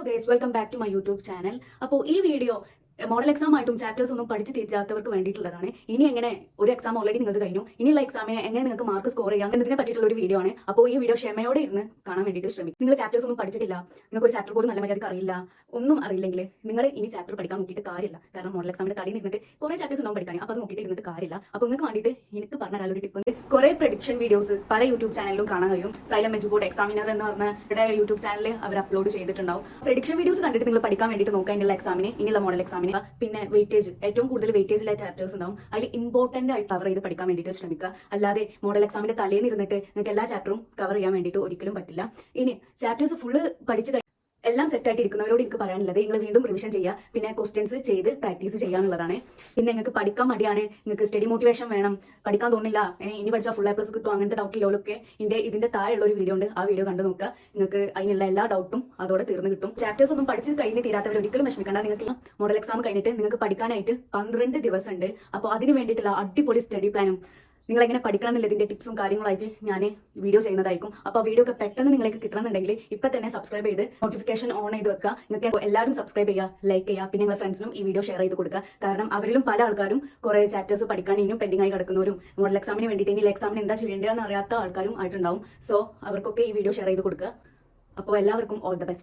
Guys, welcome back to my YouTube channel. അപ്പോൾ ഈ video model exam ആയിട്ടും chapters ഒന്നും പഠിച്ച് തീരാത്തവർക്ക് വേണ്ടിയിട്ടുള്ളതാണ്. ഇനി എങ്ങനെ ഒരു എക്സാം ഓൾറെഡി നിങ്ങൾക്ക് കഴിഞ്ഞു, ഇനിയുള്ള എക്സാമിന് എങ്ങനെ നിങ്ങൾക്ക് മാർക്ക് സ്കോർ ചെയ്യാം എന്നതിനെ പറ്റിയിട്ടുള്ള ഒരു വീഡിയോ ആണ്. അപ്പോൾ ഈ വീഡിയോ ക്ഷമയോടെ ഇരുന്ന് കാണാൻ വേണ്ടിയിട്ട് ശ്രമിക്കും. നിങ്ങൾ ചാപ്റ്റേഴ്സ് ഒന്നും പഠിച്ചിട്ടില്ല, നിങ്ങൾക്ക് ഒരു ചാപ്റ്റർ പോലും നല്ല മര്യാദക്ക് അറിയില്ല, ഒന്നും അറിയില്ലെങ്കിൽ നിങ്ങൾ ഇനി ചാപ്റ്റർ പഠിക്കാൻ നോക്കിയിട്ട് കാര്യമില്ല. കാരണം മോഡൽ എക്സാമിന്റെ തലയിൽ നിന്നിട്ട് കുറെ ചാപ്റ്റേഴ്സ് ഉണ്ടാവും പഠിക്കാൻ. അപ്പോൾ അത് നോക്കിയിട്ട് ഇരുന്നിട്ട് കാര്യമില്ല. അപ്പോൾ നിങ്ങൾക്ക് വേണ്ടിയിട്ട് എനിക്ക് പറഞ്ഞ ഒരു ടിപ്പ് ഉണ്ട്. കുറെ പ്രഡിക്ഷൻ വീഡിയോസ് പല യൂട്യൂബ് ചാനലിലും കാണാൻ കഴിയും. സൈലം എജുബോർഡ് എക്സാമിനർ എന്ന് പറഞ്ഞ യൂട്യൂബ് ചാനലിൽ അവർ അപ്ലോഡ് ചെയ്തിട്ടുണ്ടാവും. പ്രഡിക്ഷൻ വീഡിയോസ് കണ്ടിട്ട് നിങ്ങൾ പഠിക്കാൻ വേണ്ടിയിട്ട് നോക്കാൻ ഇനിയുള്ള എക്സാമിന്, ഇനിയുള്ള മോഡൽ എക്സാമിന്. പിന്നെ വെയിറ്റേജ്, ഏറ്റവും കൂടുതൽ വെയിറ്റേജിലെ ചാപ്റ്റേഴ്സ് ഉണ്ടാവും. അതിൽ ഇമ്പോർട്ടന്റ് ആയിട്ട് കവർ ചെയ്ത് പഠിക്കാൻ വേണ്ടിയിട്ട് ശ്രമിക്കുക. അല്ലാതെ മോഡൽ എക്സാമിന്റെ തലേന്ന് ഇരുന്നിട്ട് നിങ്ങൾക്ക് എല്ലാ ചാപ്റ്ററും കവർ ചെയ്യാൻ വേണ്ടിയിട്ട് ഒരിക്കലും പറ്റില്ല. ഇനി ചാപ്റ്റേഴ്സ് ഫുള്ള് പഠിച്ച് എല്ലാം സെറ്റ് ആയിട്ട് ഇരിക്കുന്നവരോട് എനിക്ക് പറയാനുള്ളത്, നിങ്ങൾ വീണ്ടും റിവിഷൻ ചെയ്യുക, പിന്നെ ക്വസ്റ്റ്യൻസ് ചെയ്ത് പ്രാക്ടീസ് ചെയ്യുക എന്നുള്ളതാണ്. പിന്നെ നിങ്ങൾക്ക് പഠിക്കാൻ മടിയാണ്, നിങ്ങൾക്ക് സ്റ്റഡി മോട്ടിവേഷൻ വേണം, പഠിക്കാൻ തോന്നില്ല, ഇനി പഠിച്ചാൽ ഫുൾ A+ കിട്ടും, അങ്ങനത്തെ ഡൗട്ട് ഇല്ലോലൊക്കെ ഇതിന്റെ താഴെയുള്ള ഒരു വീഡിയോ ഉണ്ട്, ആ വീഡിയോ കണ്ടു നോക്കുക. നിങ്ങൾക്ക് അതിനുള്ള എല്ലാ ഡൗട്ടും അതോടെ തീർന്നു കിട്ടും. ചാപ്റ്റേഴ്സ് ഒന്നും പഠിച്ച് കഴിഞ്ഞ് തീരാത്തവർ ഒരിക്കലും വിഷമിക്കേണ്ട. നിങ്ങൾക്ക് മോഡൽ എക്സാം കഴിഞ്ഞിട്ട് നിങ്ങൾക്ക് പഠിക്കാനായിട്ട് 12 ദിവസം ഉണ്ട്. അപ്പോൾ അതിന് വേണ്ടിയിട്ടുള്ള അടിപൊളി സ്റ്റഡി പ്ലാനും നിങ്ങൾ എങ്ങനെ പഠിക്കണം എന്നുള്ളതിന്റെ ടിപ്സും കാര്യങ്ങളായിട്ട് ഞാൻ വീഡിയോ ചെയ്യുന്നതായിരിക്കും. അപ്പോൾ ആ വീഡിയോ ഒക്കെ പെട്ടെന്ന് നിങ്ങൾക്ക് കിട്ടണമെന്നുണ്ടെങ്കിൽ ഇപ്പൊ തന്നെ സബ്സ്ക്രൈബ് ചെയ്ത് നോട്ടിഫിക്കേഷൻ ഓൺ ചെയ്ത് വെക്കുക. നിങ്ങൾക്ക് എല്ലാവരും സബ്സ്ക്രൈബ് ചെയ്യുക, ലൈക്ക് ചെയ്യുക, പിന്നെ നിങ്ങളുടെ ഫ്രണ്ട്സിനും ഈ വീഡിയോ ഷെയർ ചെയ്ത് കൊടുക്കുക. കാരണം അവരിലും പല ആൾക്കാരും കുറെ ചാപ്റ്റേഴ്സ് പഠിക്കാൻ ഇനിയും പെൻഡിംഗ് ആയി കിടക്കുന്നവരും മോഡൽ എക്സാമിന് വേണ്ടിയിട്ട് ഇനി എക്സാമിന് എന്താ ചെയ്യേണ്ടതെന്ന് അറിയാത്ത ആൾക്കാരും ആയിട്ടുണ്ടാവും. സോ അവർക്കൊക്കെ ഈ വീഡിയോ ഷെയർ ചെയ്ത് കൊടുക്കുക. അപ്പോൾ എല്ലാവർക്കും ഓൾ ദ ബെസ്റ്റ്.